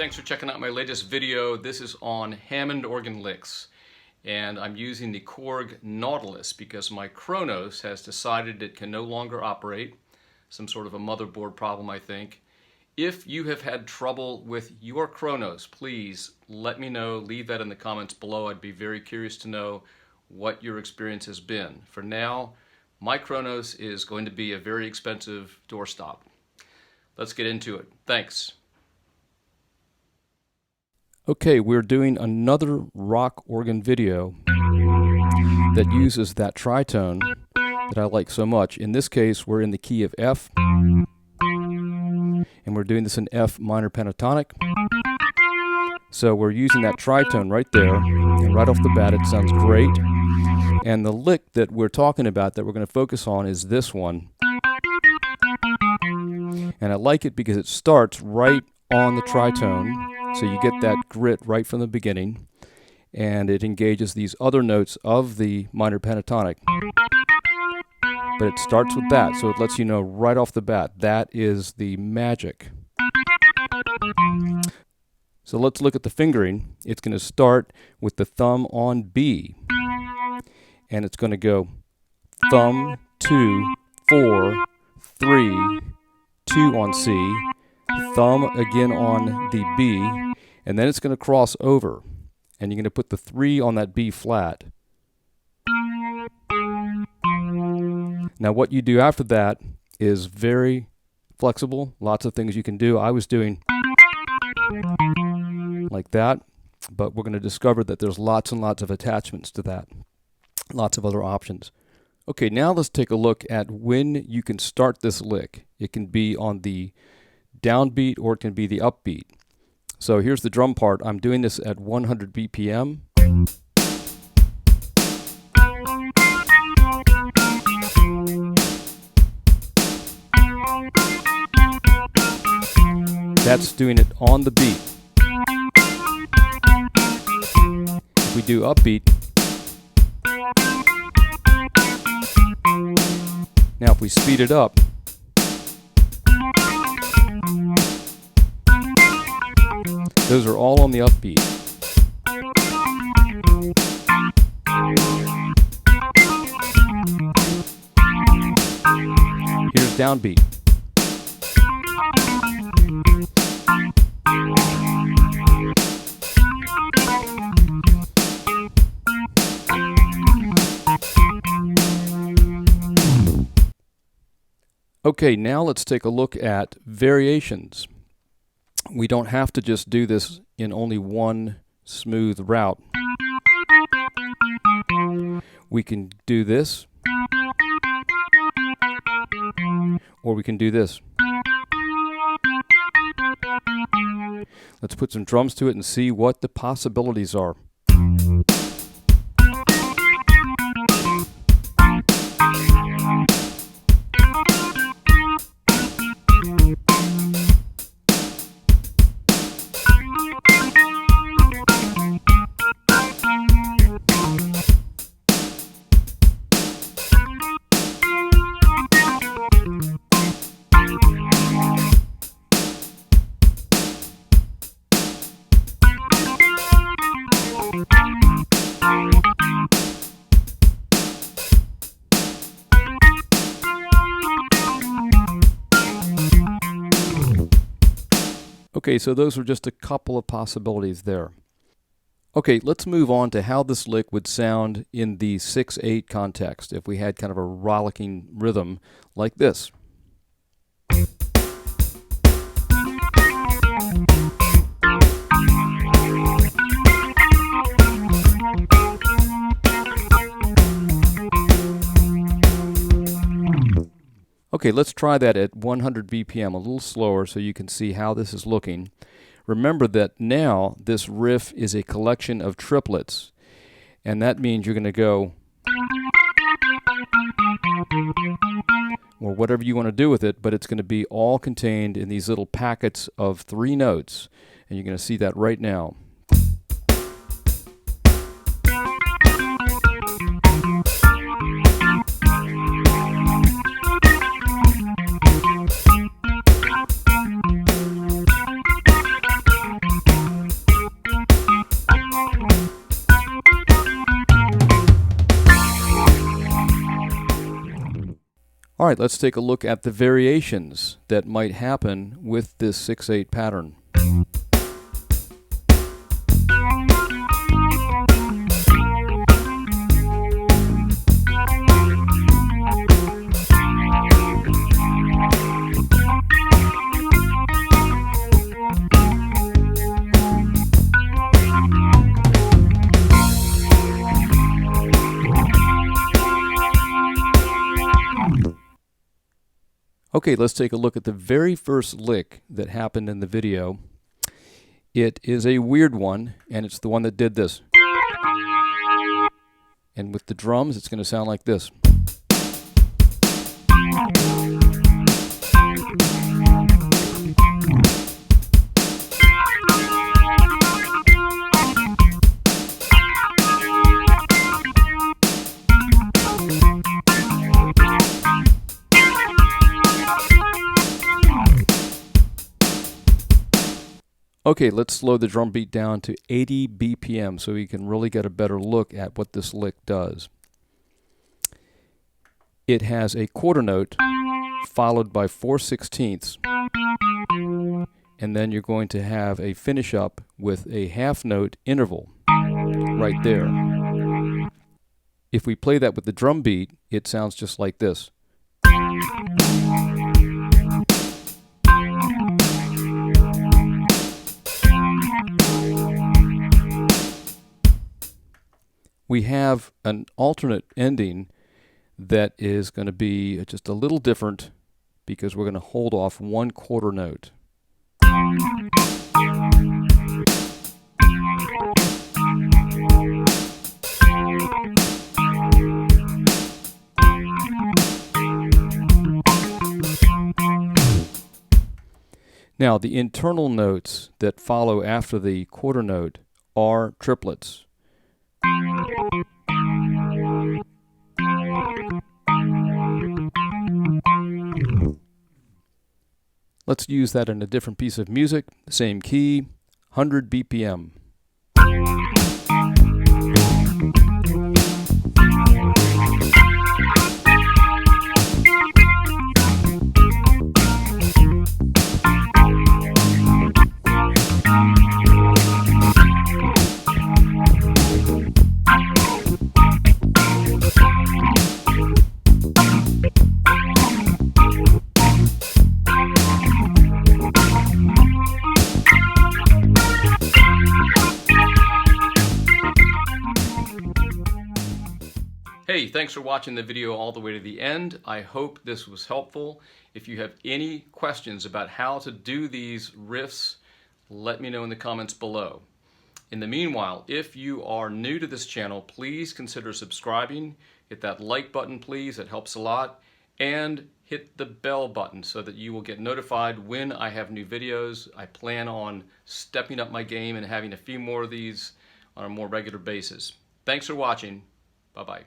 thanks for checking out my latest video. This is on Hammond organ licks, and I'm using the Korg Nautilus because my Kronos has decided it can no longer operate. Some sort of a motherboard problem, I think. If you have had trouble with your Kronos, please let me know. Leave that in the comments below. I'd be very curious to know what your experience has been. For now, my Kronos is going to be a very expensive doorstop. Let's get into it. Thanks. Okay, we're doing another rock organ video that uses that TriTone that I like so much. In this case, we're in the key of F, and we're doing this in F minor pentatonic. So we're using that TriTone right there, and right off the bat it sounds great. And the lick that we're talking about that we're going to focus on is this one. And I like it because it starts right on the TriTone. So you get that grit right from the beginning, and it engages these other notes of the minor pentatonic. But it starts with that, so it lets you know right off the bat that is the magic. So let's look at the fingering. It's going to start with the thumb on B, and it's going to go thumb, 2, 4, 3, 2 on C, thumb again on the B, and then it's going to cross over, and you're going to put the 3 on that B flat. Now what you do after that is very flexible, lots of things you can do. I was doing like that, but we're going to discover that there's lots and lots of attachments to that, lots of other options. Okay, now let's take a look at when you can start this lick. It can be on the downbeat or it can be the upbeat. So here's the drum part. I'm doing this at 100 BPM. That's doing it on the beat. If we do upbeat, now if we speed it up, those are all on the upbeat. Here's downbeat. Okay, now let's take a look at variations. We don't have to just do this in only one smooth route. We can do this, or we can do this. Let's put some drums to it and see what the possibilities are. Okay, so those are just a couple of possibilities there. Okay, let's move on to how this lick would sound in the 6/8 context if we had kind of a rollicking rhythm like this. Okay, let's try that at 100 BPM, a little slower so you can see how this is looking. Remember that now this riff is a collection of triplets, and that means you're going to go, or whatever you want to do with it, but it's going to be all contained in these little packets of 3 notes, and you're going to see that right now. All right, let's take a look at the variations that might happen with this 6/8 pattern. Okay, let's take a look at the very first lick that happened in the video. It is a weird one, and it's the one that did this. And with the drums, it's going to sound like this. Okay, let's slow the drum beat down to 80 BPM so we can really get a better look at what this lick does. It has a quarter note followed by 4/16, and then you're going to have a finish up with a half note interval right there. If we play that with the drum beat, it sounds just like this. We have an alternate ending that is going to be just a little different because we're going to hold off one quarter note. Now, the internal notes that follow after the quarter note are triplets. Let's use that in a different piece of music, the same key, 100 BPM. Hey, thanks for watching the video all the way to the end. I hope this was helpful. If you have any questions about how to do these riffs, let me know in the comments below. In the meanwhile, if you are new to this channel, please consider subscribing. Hit that like button, please. It helps a lot. And hit the bell button so that you will get notified when I have new videos. I plan on stepping up my game and having a few more of these on a more regular basis. Thanks for watching. Bye-bye.